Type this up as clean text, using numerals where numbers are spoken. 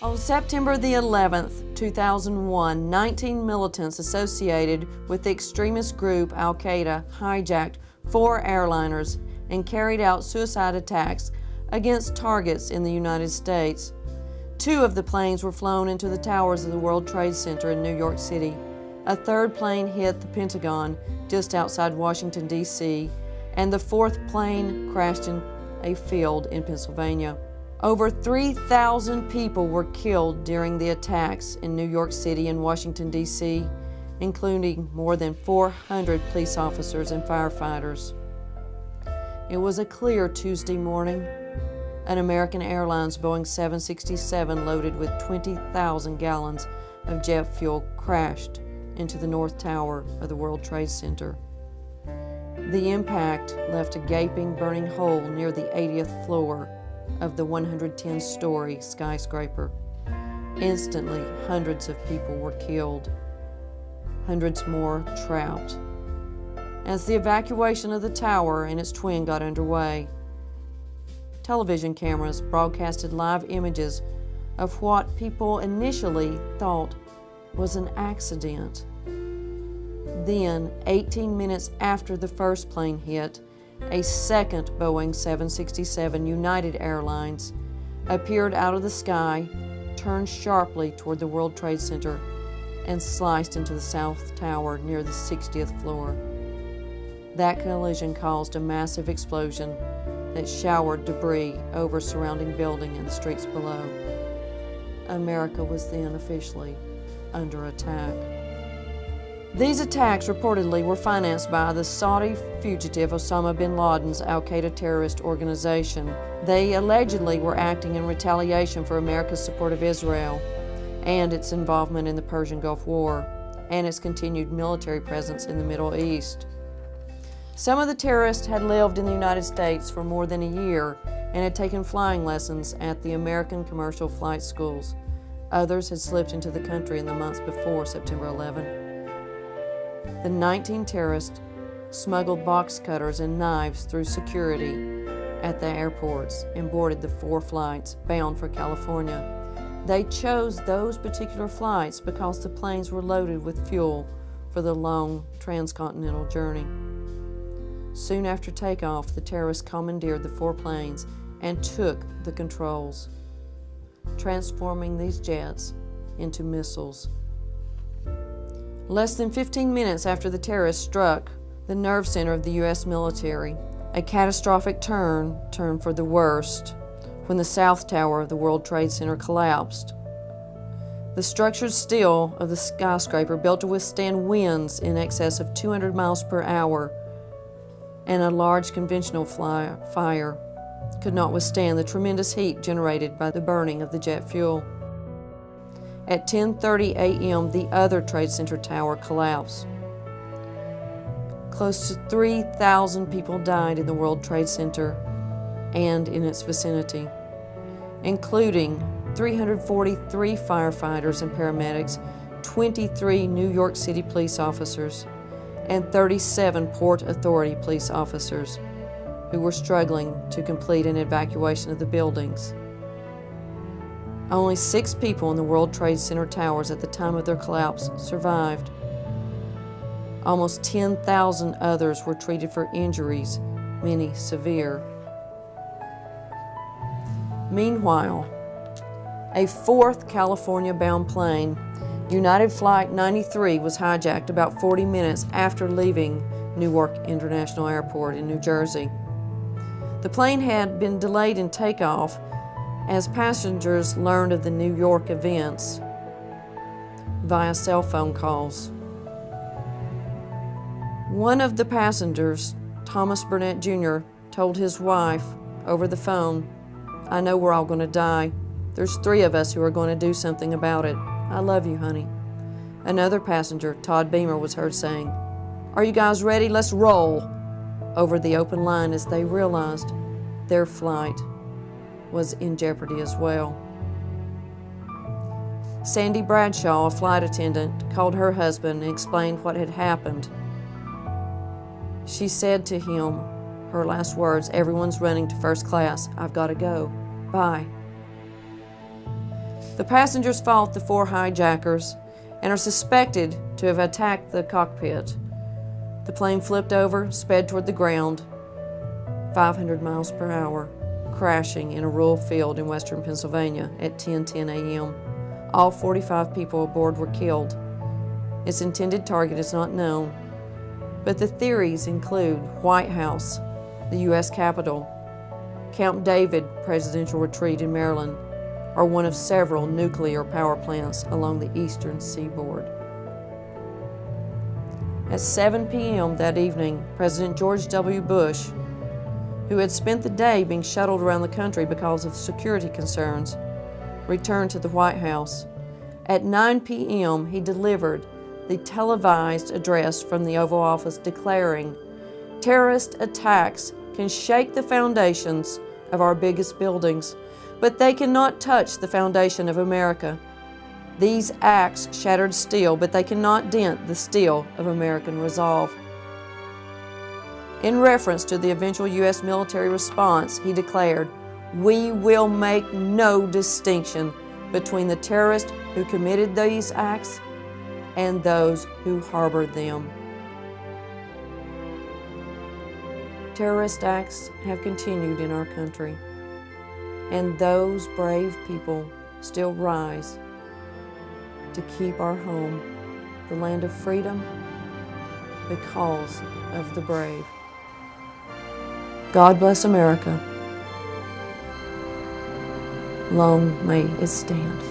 On September the 11th, 2001, 19 militants associated with the extremist group Al-Qaeda hijacked 4 airliners and carried out suicide attacks against targets in the United States. 2 of the planes were flown into the towers of the World Trade Center in New York City. A 3rd plane hit the Pentagon just outside Washington, D.C., and the 4th plane crashed in a field in Pennsylvania. Over 3,000 people were killed during the attacks in New York City and Washington, D.C., including more than 400 police officers and firefighters. It was a clear Tuesday morning. An American Airlines Boeing 767 loaded with 20,000 gallons of jet fuel crashed into the North Tower of the World Trade Center. The impact left a gaping, burning hole near the 80th floor of the 110-story skyscraper. Instantly, hundreds of people were killed, hundreds more trapped. As the evacuation of the tower and its twin got underway, television cameras broadcasted live images of what people initially thought was an accident. Then, 18 minutes after the first plane hit, a second Boeing 767 United Airlines appeared out of the sky, turned sharply toward the World Trade Center, and sliced into the South Tower near the 60th floor. That collision caused a massive explosion that showered debris over surrounding buildings and the streets below. America was then officially under attack. These attacks reportedly were financed by the Saudi fugitive Osama bin Laden's Al-Qaeda terrorist organization. They allegedly were acting in retaliation for America's support of Israel and its involvement in the Persian Gulf War and its continued military presence in the Middle East. Some of the terrorists had lived in the United States for more than a year and had taken flying lessons at the American commercial flight schools. Others had slipped into the country in the months before September 11. The 19 terrorists smuggled box cutters and knives through security at the airports and boarded the 4 flights bound for California. They chose those particular flights because the planes were loaded with fuel for the long transcontinental journey. Soon after takeoff, the terrorists commandeered the 4 planes and took the controls, transforming these jets into missiles. Less than 15 minutes after the terrorists struck the nerve center of the U.S. military, a catastrophic turn for the worst when the South Tower of the World Trade Center collapsed. The structured steel of the skyscraper, built to withstand winds in excess of 200 miles per hour and a large conventional fire, could not withstand the tremendous heat generated by the burning of the jet fuel. At 10:30 a.m., the other Trade Center tower collapsed. Close to 3,000 people died in the World Trade Center and in its vicinity, including 343 firefighters and paramedics, 23 New York City police officers, and 37 Port Authority police officers who were struggling to complete an evacuation of the buildings. Only 6 people in the World Trade Center towers at the time of their collapse survived. Almost 10,000 others were treated for injuries, many severe. Meanwhile, a 4th California-bound plane, United Flight 93, was hijacked about 40 minutes after leaving Newark International Airport in New Jersey. The plane had been delayed in takeoff as passengers learned of the New York events via cell phone calls. One of the passengers, Thomas Burnett Jr., told his wife over the phone, "I know we're all going to die. There's 3 of us who are going to do something about it. I love you, honey." Another passenger, Todd Beamer, was heard saying, "Are you guys ready? Let's roll," over the open line as they realized their flight was in jeopardy as well. Sandy Bradshaw, a flight attendant, called her husband and explained what had happened. She said to him, her last words, "Everyone's running to first class. I've got to go. Bye." The passengers fought the 4 hijackers and are suspected to have attacked the cockpit. The plane flipped over, sped toward the ground, 500 miles per hour, crashing in a rural field in western Pennsylvania at 10:10 a.m. All 45 people aboard were killed. Its intended target is not known, but the theories include White House, the U.S. Capitol, Camp David presidential retreat in Maryland, or one of several nuclear power plants along the eastern seaboard. At 7 p.m. that evening, President George W. Bush, who had spent the day being shuttled around the country because of security concerns, returned to the White House. At 9 p.m., he delivered the televised address from the Oval Office declaring, "Terrorist attacks can shake the foundations of our biggest buildings, but they cannot touch the foundation of America. These acts shattered steel, but they cannot dent the steel of American resolve." In reference to the eventual U.S. military response, he declared, "We will make no distinction between the terrorists who committed these acts and those who harbored them." Terrorist acts have continued in our country, and those brave people still rise to keep our home the land of freedom because of the brave. God bless America. Long may it stand.